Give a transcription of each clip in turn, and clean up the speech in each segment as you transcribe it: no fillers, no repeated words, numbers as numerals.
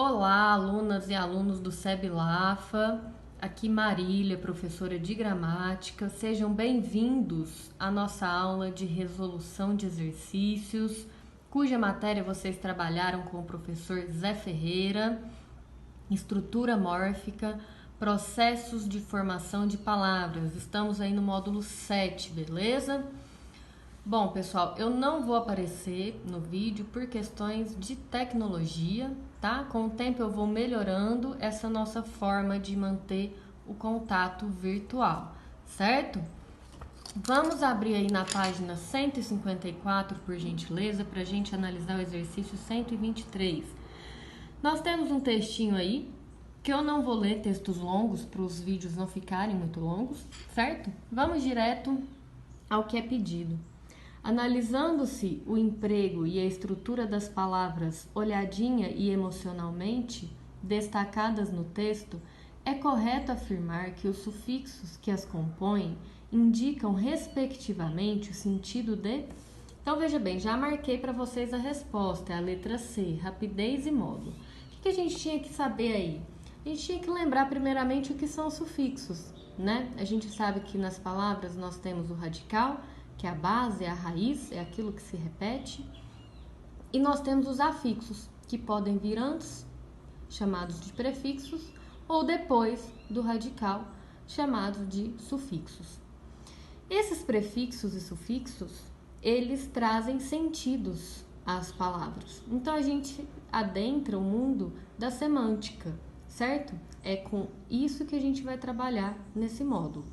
Olá, alunas e alunos do SEB Lafa, aqui Marília, professora de gramática. Sejam bem-vindos à nossa aula de resolução de exercícios, cuja matéria vocês trabalharam com o professor Zé Ferreira, estrutura mórfica, processos de formação de palavras. Estamos aí no módulo 7, beleza? Bom, pessoal, eu não vou aparecer no vídeo por questões de tecnologia, tá? Com o tempo eu vou melhorando essa nossa forma de manter o contato virtual, certo? Vamos abrir aí na página 154, por gentileza, para a gente analisar o exercício 123. Nós temos um textinho aí, que eu não vou ler textos longos para os vídeos não ficarem muito longos, certo? Vamos direto ao que é pedido. Analisando-se o emprego e a estrutura das palavras olhadinha e emocionalmente destacadas no texto, é correto afirmar que os sufixos que as compõem indicam respectivamente o sentido de... Então, veja bem, já marquei para vocês a resposta, é a letra C, rapidez e modo. O que a gente tinha que saber aí? A gente tinha que lembrar primeiramente o que são os sufixos, né? A gente sabe que nas palavras nós temos o radical, que é a base, é a raiz, é aquilo que se repete. E nós temos os afixos, que podem vir antes, chamados de prefixos, ou depois do radical, chamados de sufixos. Esses prefixos e sufixos, eles trazem sentidos às palavras. Então, a gente adentra o mundo da semântica, certo? É com isso que a gente vai trabalhar nesse módulo.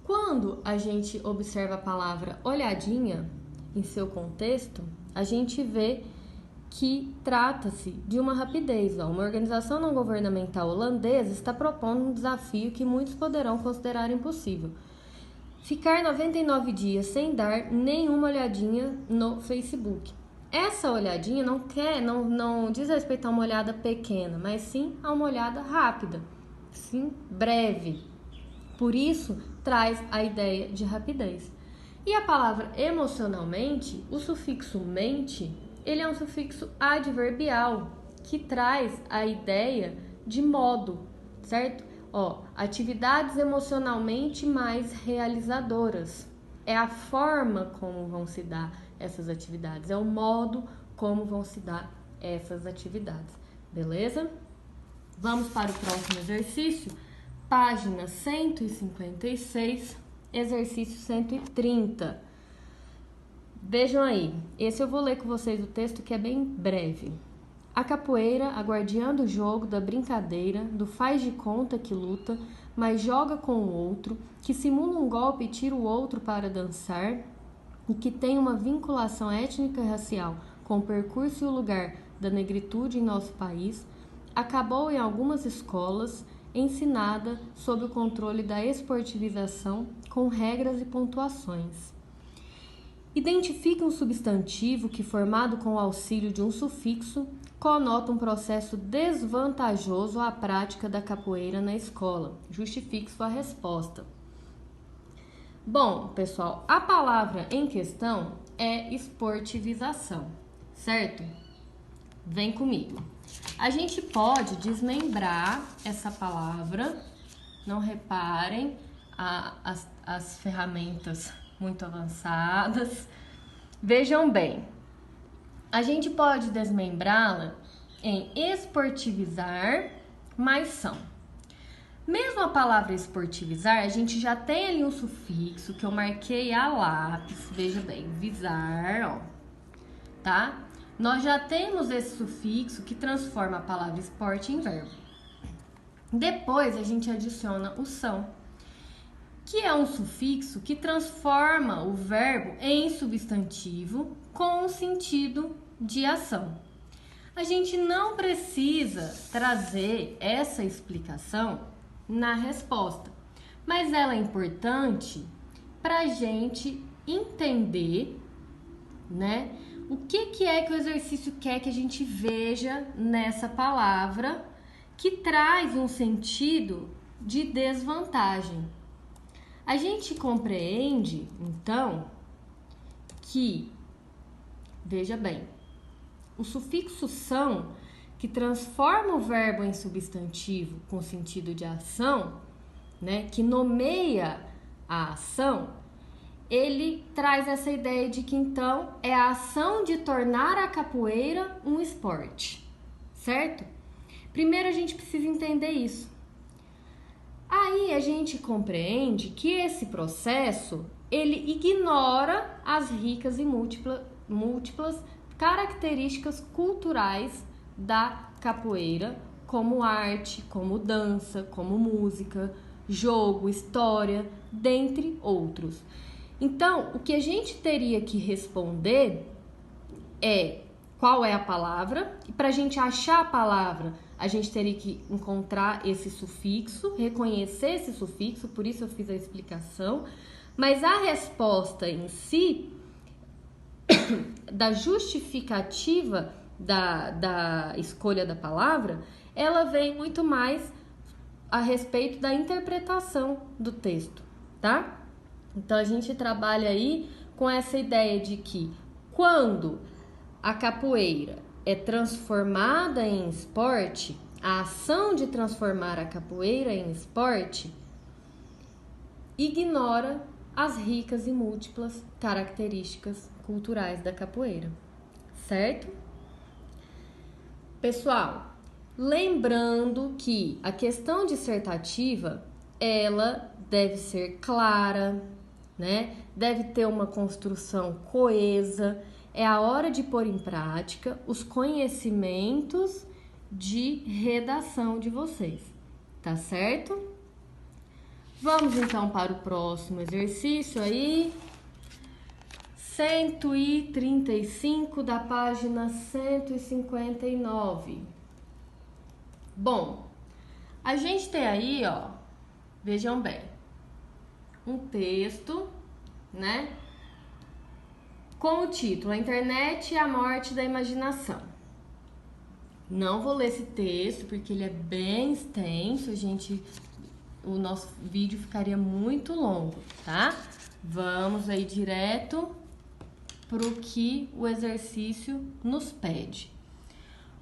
Quando a gente observa a palavra olhadinha em seu contexto, a gente vê que trata-se de uma rapidez. Uma organização não governamental holandesa está propondo um desafio que muitos poderão considerar impossível. Ficar 99 dias sem dar nenhuma olhadinha no Facebook. Essa olhadinha não diz respeito a uma olhada pequena, mas sim a uma olhada rápida, sim, breve. Por isso, traz a ideia de rapidez. E a palavra emocionalmente, o sufixo mente, ele é um sufixo adverbial, que traz a ideia de modo, certo? Atividades emocionalmente mais realizadoras. É a forma como vão se dar essas atividades, é o modo como vão se dar essas atividades, beleza? Vamos para o próximo exercício. Página 156, exercício 130. Vejam aí, esse eu vou ler com vocês o texto que é bem breve. A capoeira, a guardiã do jogo, da brincadeira, do faz de conta que luta, mas joga com o outro, que simula um golpe e tira o outro para dançar, e que tem uma vinculação étnica e racial com o percurso e o lugar da negritude em nosso país, acabou em algumas escolas, ensinada sob o controle da esportivização com regras e pontuações. Identifique um substantivo que, formado com o auxílio de um sufixo, conota um processo desvantajoso à prática da capoeira na escola. Justifique sua resposta. Bom, pessoal, a palavra em questão é esportivização, certo? Vem comigo. A gente pode desmembrar essa palavra, não reparem as ferramentas muito avançadas. Vejam bem, a gente pode desmembrá-la em esportivizar mais são. Mesmo a palavra esportivizar, a gente já tem ali um sufixo que eu marquei a lápis, veja bem, visar, tá? Nós já temos esse sufixo que transforma a palavra esporte em verbo. Depois a gente adiciona o são, que é um sufixo que transforma o verbo em substantivo com o sentido de ação. A gente não precisa trazer essa explicação na resposta, mas ela é importante para a gente entender, né? O que é que o exercício quer que a gente veja nessa palavra que traz um sentido de desvantagem? A gente compreende, então, que, veja bem, o sufixo são que transforma o verbo em substantivo com sentido de ação, né, que nomeia a ação, ele traz essa ideia de que então é a ação de tornar a capoeira um esporte, certo? Primeiro a gente precisa entender isso. Aí a gente compreende que esse processo, ele ignora as ricas e múltiplas características culturais da capoeira, como arte, como dança, como música, jogo, história, dentre outros. Então, o que a gente teria que responder é qual é a palavra, e para a gente achar a palavra, a gente teria que encontrar esse sufixo, reconhecer esse sufixo, por isso eu fiz a explicação, mas a resposta em si, da justificativa da escolha da palavra, ela vem muito mais a respeito da interpretação do texto, tá? Então, a gente trabalha aí com essa ideia de que quando a capoeira é transformada em esporte, a ação de transformar a capoeira em esporte ignora as ricas e múltiplas características culturais da capoeira, certo? Pessoal, lembrando que a questão dissertativa, ela deve ser clara, né? Deve ter uma construção coesa. É a hora de pôr em prática os conhecimentos de redação de vocês, tá certo? Vamos então para o próximo exercício aí. 135 da página 159. Bom, a gente tem aí, ó, vejam bem, um texto, né? Com o título A Internet e a Morte da Imaginação. Não vou ler esse texto porque ele é bem extenso, o nosso vídeo ficaria muito longo, tá? Vamos aí direto para o que o exercício nos pede.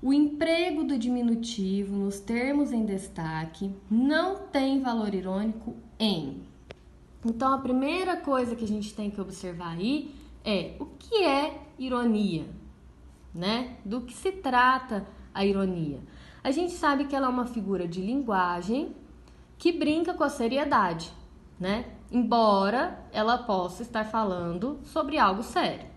O emprego do diminutivo nos termos em destaque não tem valor irônico em. Então, a primeira coisa que a gente tem que observar aí é o que é ironia, né? Do que se trata a ironia? A gente sabe que ela é uma figura de linguagem que brinca com a seriedade, né? Embora ela possa estar falando sobre algo sério.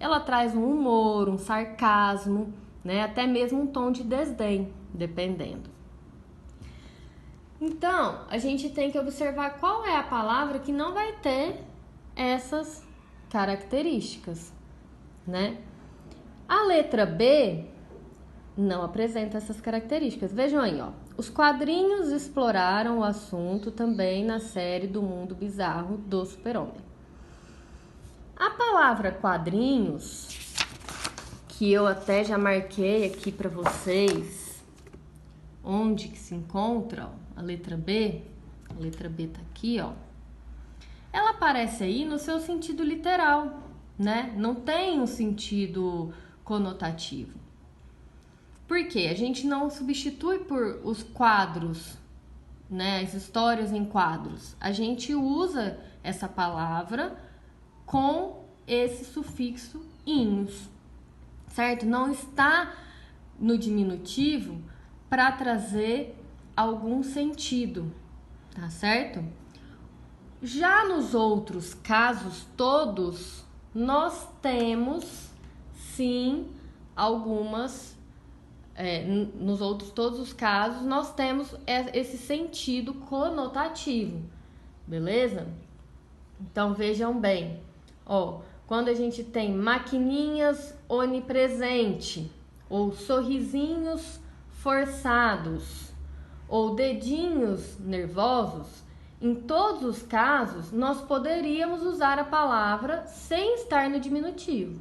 Ela traz um humor, um sarcasmo, né? Até mesmo um tom de desdém, dependendo. Então, a gente tem que observar qual é a palavra que não vai ter essas características, né? A letra B não apresenta essas características. Vejam aí, ó. Os quadrinhos exploraram o assunto também na série do Mundo Bizarro do Super-Homem. A palavra quadrinhos, que eu até já marquei aqui para vocês, onde que se encontra, ó, a letra B tá aqui, ó. Ela aparece aí no seu sentido literal, né? Não tem um sentido conotativo. Por quê? A gente não substitui por os quadros, né? As histórias em quadros. A gente usa essa palavra com esse sufixo inhos, certo? Não está no diminutivo para trazer algum sentido, tá certo? Já nos outros casos todos, nós temos sim algumas, nos outros todos os casos, nós temos esse sentido conotativo, beleza? Então vejam bem, ó, quando a gente tem maquininhas onipresente, ou sorrisinhos forçados, ou dedinhos nervosos, em todos os casos, nós poderíamos usar a palavra sem estar no diminutivo.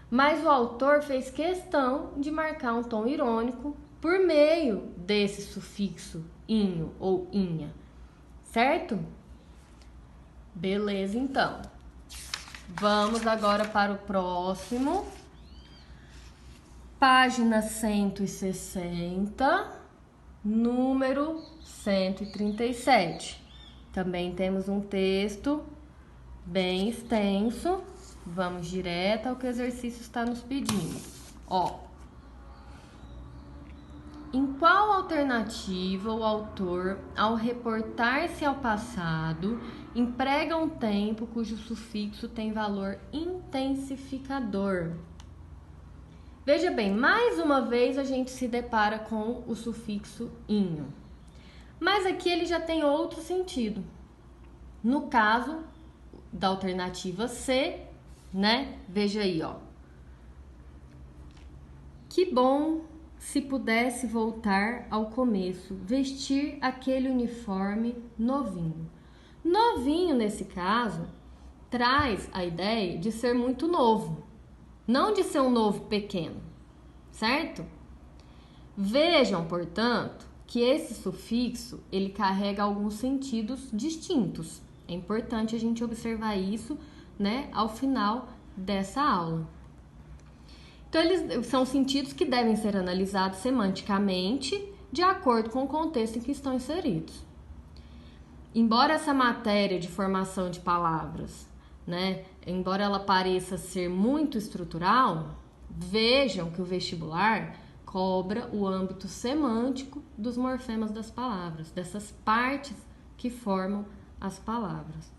Mas o autor fez questão de marcar um tom irônico por meio desse sufixo inho ou inha, certo? Beleza, então. Vamos agora para o próximo. Página 160, número 137. Também temos um texto bem extenso. Vamos direto ao que o exercício está nos pedindo. Ó. Em qual alternativa o autor, ao reportar-se ao passado, emprega um tempo cujo sufixo tem valor intensificador? Veja bem, mais uma vez a gente se depara com o sufixo inho. Mas aqui ele já tem outro sentido. No caso da alternativa C, né? Veja aí, ó. Que bom se pudesse voltar ao começo, vestir aquele uniforme novinho. Novinho, nesse caso, traz a ideia de ser muito novo, não de ser um novo pequeno, certo? Vejam, portanto, que esse sufixo, ele carrega alguns sentidos distintos. É importante a gente observar isso, né, ao final dessa aula. Então, eles são sentidos que devem ser analisados semanticamente de acordo com o contexto em que estão inseridos. Embora essa matéria de formação de palavras, né, embora ela pareça ser muito estrutural, vejam que o vestibular cobra o âmbito semântico dos morfemas das palavras, dessas partes que formam as palavras,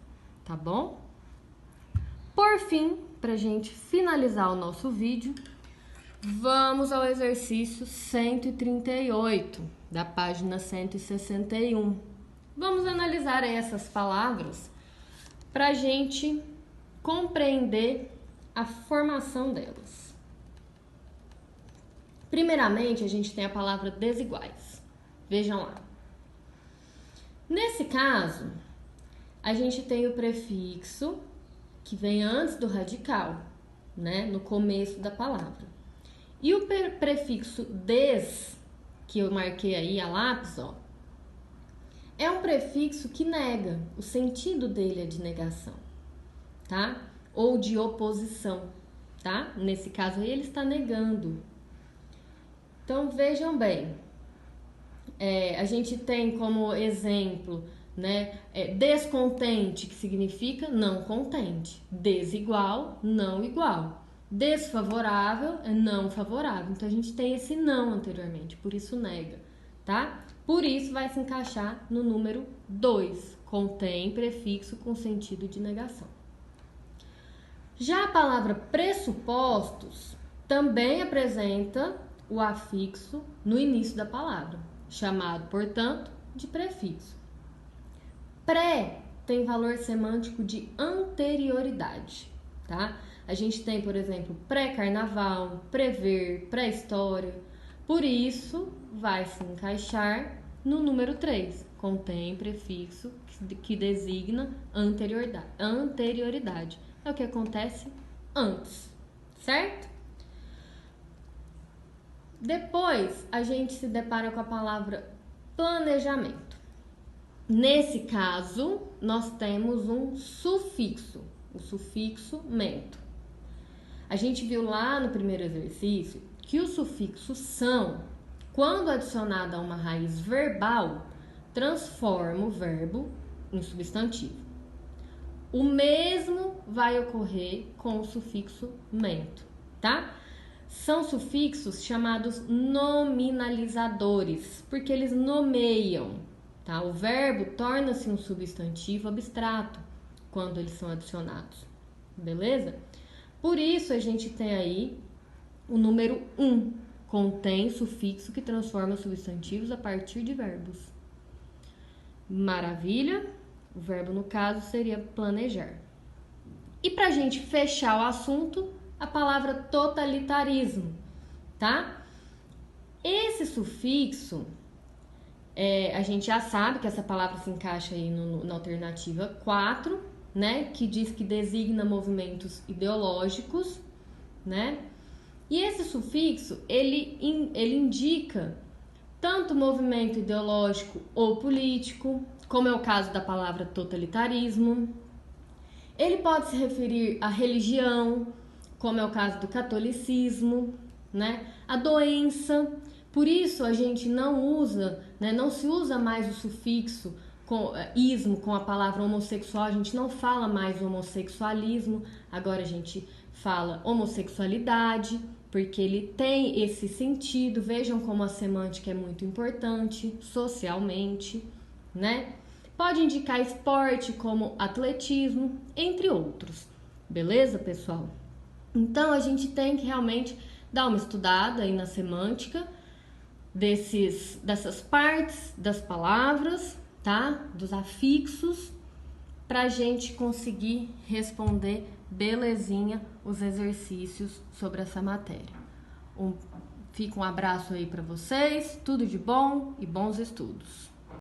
tá bom? Por fim, para a gente finalizar o nosso vídeo, vamos ao exercício 138, da página 161. Vamos analisar essas palavras para a gente compreender a formação delas. Primeiramente, a gente tem a palavra desiguais. Vejam lá. Nesse caso, a gente tem o prefixo que vem antes do radical, né, no começo da palavra. E o prefixo des, que eu marquei aí a lápis, ó, é um prefixo que nega, o sentido dele é de negação, tá? Ou de oposição, tá? Nesse caso aí ele está negando. Então vejam bem, a gente tem como exemplo, né, descontente, que significa não contente, desigual, não igual. Desfavorável é não favorável. Então, a gente tem esse não anteriormente, por isso nega, tá? Por isso, vai se encaixar no número 2. Contém prefixo com sentido de negação. Já a palavra pressupostos também apresenta o afixo no início da palavra, chamado, portanto, de prefixo. Pré tem valor semântico de anterioridade, tá? A gente tem, por exemplo, pré-carnaval, prever, pré-história. Por isso, vai se encaixar no número 3. Contém prefixo que designa anterioridade. É o que acontece antes, certo? Depois, a gente se depara com a palavra planejamento. Nesse caso, nós temos um sufixo, o sufixo mento. A gente viu lá no primeiro exercício que o sufixo são, quando adicionado a uma raiz verbal, transforma o verbo em substantivo. O mesmo vai ocorrer com o sufixo mento, tá? São sufixos chamados nominalizadores, porque eles nomeiam, tá? O verbo torna-se um substantivo abstrato quando eles são adicionados, beleza? Por isso, a gente tem aí o número 1, contém sufixo que transforma substantivos a partir de verbos. Maravilha? O verbo, no caso, seria planejar. E para a gente fechar o assunto, a palavra totalitarismo, tá? Esse sufixo, a gente já sabe que essa palavra se encaixa aí na alternativa 4, né, que diz que designa movimentos ideológicos, né? E esse sufixo, ele indica tanto movimento ideológico ou político, como é o caso da palavra totalitarismo. Ele pode se referir à religião, como é o caso do catolicismo, né? A doença. Por isso a gente não usa, né? Não se usa mais o sufixo ismo com a palavra homossexual, a gente não fala mais homossexualismo, agora a gente fala homossexualidade, porque ele tem esse sentido. Vejam como a semântica é muito importante socialmente, né? Pode indicar esporte como atletismo, entre outros. Beleza, pessoal? Então a gente tem que realmente dar uma estudada aí na semântica dessas partes das palavras, tá? Dos afixos, pra gente conseguir responder belezinha os exercícios sobre essa matéria. Fica um abraço aí para vocês, tudo de bom e bons estudos.